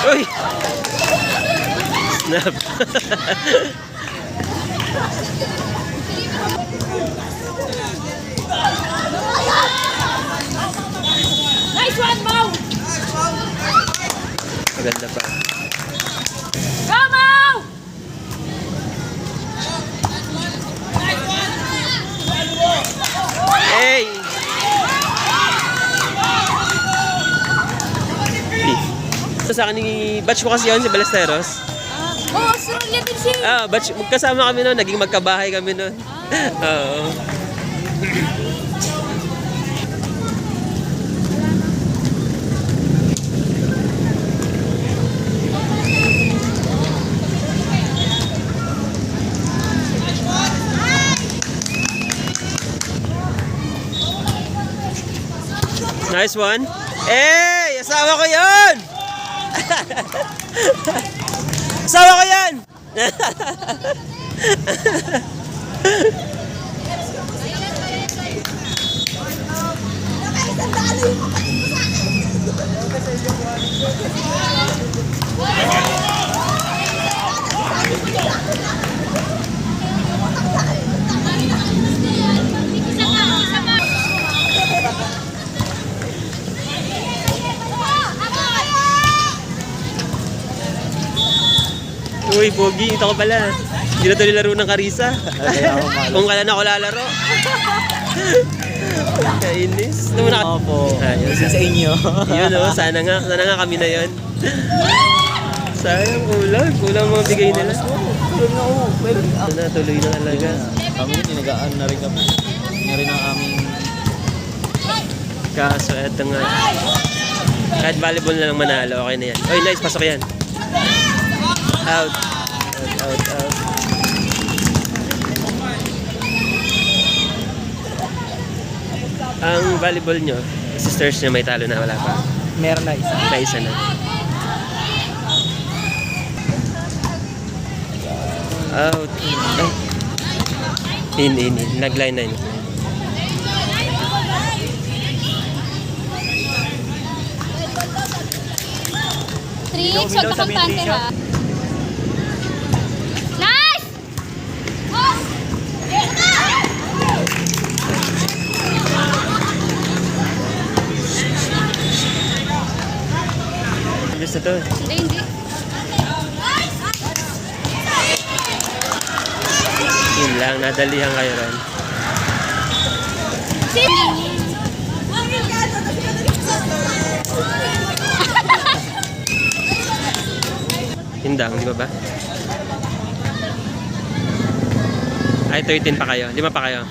Uy! Snap! Nice one, Mo! Maganda pa. Go, Mo! Hey! Sa akin ni batch ko kasi yun, si Ballesteros. Oo, Australia din siya. Batch, magkasama kami noon, naging magkabahay kami noon. Oo. Nice one. Hey! Asawa ko yun! Asawa ko yan! Uy, Pogi, ito ko pala. Hindi na ito nilaro ng Karisa. Kung kailan ako lalaro. Kainis. Opo. Ayun Sa inyo. Yun o, sana nga kami na yun. Sayang, kulang mga bigay nila. Tuloy na talaga. Kami tinagaan na rin kami. Nga rin ang aming... Kaso eto nga. Kahit volleyball na lang manalo, okay na yan. Oy, nice, pasok yan. Out. Ang volleyball nyo, sisters nyo may talo na, wala pa? Meron na isa. May isa na. Out. In. Nag-line na yun. Tricks, huwag ka kampante ha. Nice! Bilis na to. Hindi. Yun lang, nadalihan kayo ron. Hindang, di ba ba? Ay, 13 pa kayo. 5 pa kayo.